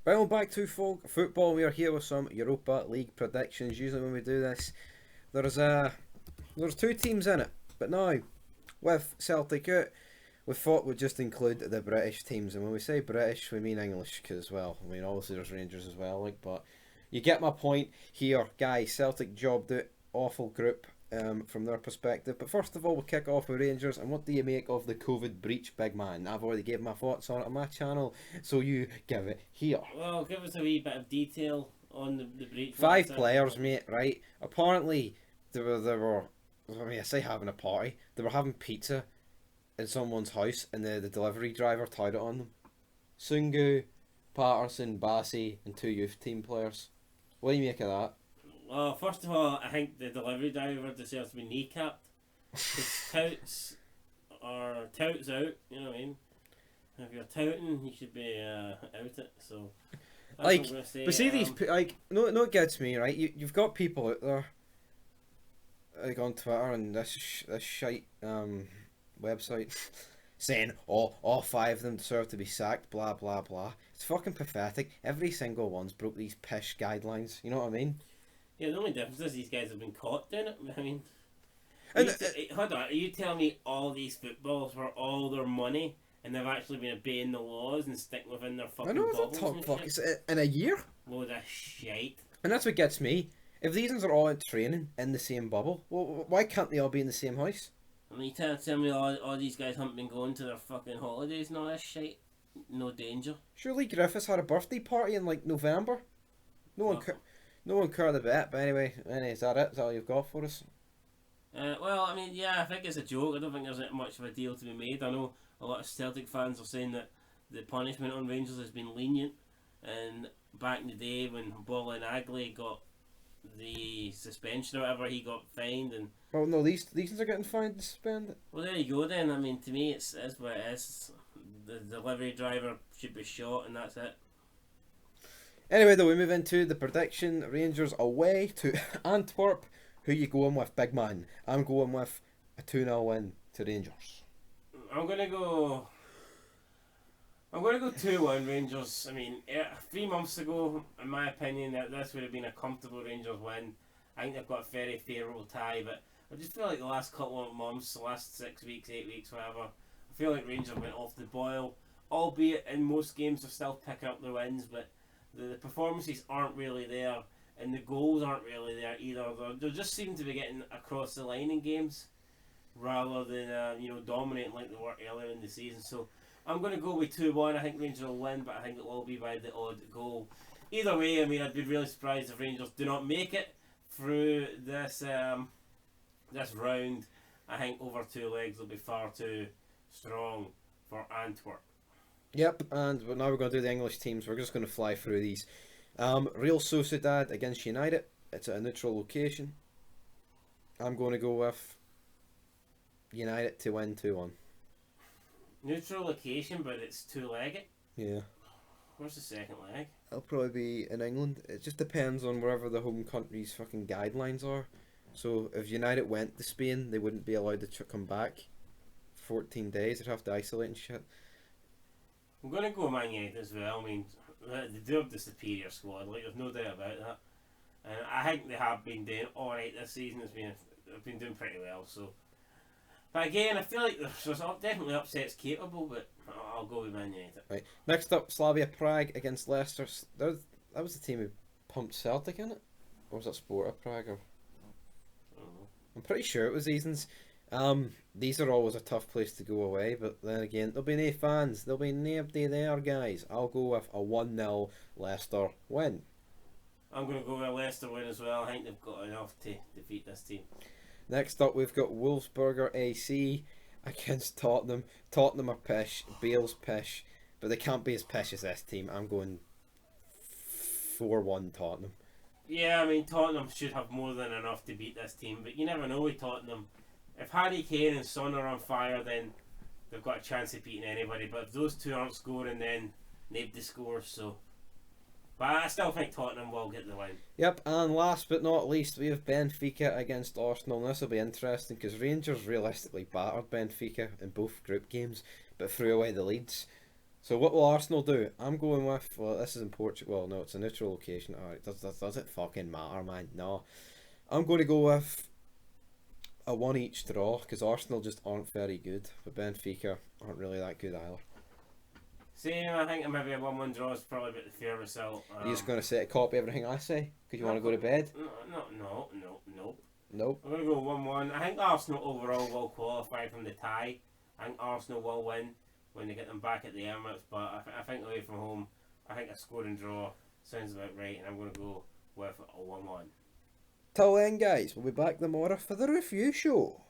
Well, back to football. We are here with some Europa League predictions. Usually, when we do this, there's there's two teams in it, but now with Celtic out, we thought we'd just include the British teams. And when we say British, we mean English, because well, I mean obviously there's Rangers as well. But you get my point here, guys. Celtic jobbed out, awful group. From their perspective. But first of all, we'll kick off with Rangers. And what do you make of the COVID breach, big man? I've already gave my thoughts on it on my channel, so you give it here. Well, give us a wee bit of detail on the breach. Five players, mate, right? Apparently, they were, I mean, I say having a party. They were having pizza in someone's house, and the delivery driver tied it on them. Sungu, Patterson, Bassey, and two youth team players. What do you make of that? Well, first of all, I think the delivery driver deserves to be kneecapped. His touts out, you know what I mean? If you're touting, you should be out it, so... Like, but see these, like, no, it gets me, right? You've got people out there, like on Twitter and this shite website, saying, all five of them deserve to be sacked, blah, blah, blah. It's fucking pathetic. Every single one's broke these pish guidelines, you know what I mean? Yeah, the only difference is these guys have been caught doing it. I mean, hold on, are you telling me all these footballs were all their money and they've actually been obeying the laws and sticking within their fucking bubbles? I know, it's a top fuck. It's in a year? Load of shite. And that's what gets me. If these ones are all out training in the same bubble, well, why can't they all be in the same house? I mean, you tell me all these guys haven't been going to their fucking holidays and all this shit? No danger. Surely Griffiths had a birthday party in like November? No one cared a bit, but anyway, is that it? Is that all you've got for us? Well, I mean, yeah, I think it's a joke. I don't think there's much of a deal to be made. I know a lot of Celtic fans are saying that the punishment on Rangers has been lenient, and back in the day when Bolinagley got the suspension or whatever, he got fined. And well, no, these ones are getting fined and suspended. Well, there you go then. I mean, to me, it's what it is. The delivery driver should be shot, and that's it. Anyway, though, we move into the prediction. Rangers away to Antwerp. Who you going with, big man? I'm going with a 2-0 win to Rangers. I'm gonna go 2-1 Rangers. I mean, 3 months ago, in my opinion, that this would have been a comfortable Rangers win. I think they've got a very favourable tie, but I just feel like the last couple of months, the last 6 weeks, 8 weeks, whatever, I feel like Rangers went off the boil. Albeit in most games they're still picking up their wins, but the performances aren't really there, and the goals aren't really there either. They just seem to be getting across the line in games rather than dominating like they were earlier in the season. So I'm going to go with 2-1. I think Rangers will win, but I think it will be by the odd goal. Either way, I mean, I'd be really surprised if Rangers do not make it through this this round. I think over 2 legs will be far too strong for Antwerp. Yep, and now we're going to do the English teams. We're just going to fly through these. Real Sociedad against United. It's at a neutral location. I'm going to go with United to win 2-1. Neutral location, but it's 2-legged? Yeah. Where's the second leg? It'll probably be in England. It just depends on wherever the home country's fucking guidelines are. So if United went to Spain, they wouldn't be allowed to come back 14 days. They'd have to isolate and shit. I'm going to go Man United as well. I mean, they do have the superior squad, like there's no doubt about that. And I think they have been doing alright this season. They've been doing pretty well. So, but again, I feel like there's definitely upsets capable, but I'll go with Man United. Right. Next up, Slavia Prague against Leicester. That was the team who pumped Celtic in it, or was that Sparta Prague? Or I'm pretty sure it was these ones. These are always a tough place to go away, but then again, there'll be no fans, there'll be nobody there, guys. I'll go with a 1-0 Leicester win. I'm going to go with a Leicester win as well. I think they've got enough to defeat this team. Next up, we've got Wolfsburger AC against Tottenham. Tottenham are pish, Bale's pish, but they can't be as pish as this team. I'm going 4-1 Tottenham. Yeah, I mean, Tottenham should have more than enough to beat this team, but you never know with Tottenham. If Harry Kane and Son are on fire, then they've got a chance of beating anybody. But if those two aren't scoring, then nobody scores. So, but I still think Tottenham will get the win. Yep, and last but not least, we have Benfica against Arsenal. And this will be interesting because Rangers realistically battered Benfica in both group games, but threw away the leads. So what will Arsenal do? I'm going with, well, this is in Portugal. Well, no, it's a neutral location. Alright, does it fucking matter, man? No. I'm going to go with a one each draw because Arsenal just aren't very good, but Benfica aren't really that good either. Same, I think maybe a 1-1 draw is probably a bit the fair result. You're just going to say copy everything I say because you want to go to bed? No. Nope. I'm going to go 1-1. I think Arsenal overall will qualify from the tie. I think Arsenal will win when they get them back at the Emirates, but I think away from home, I think a scoring draw sounds about right, and I'm going to go with a 1-1. Till then, guys, we'll be back tomorrow for the review show.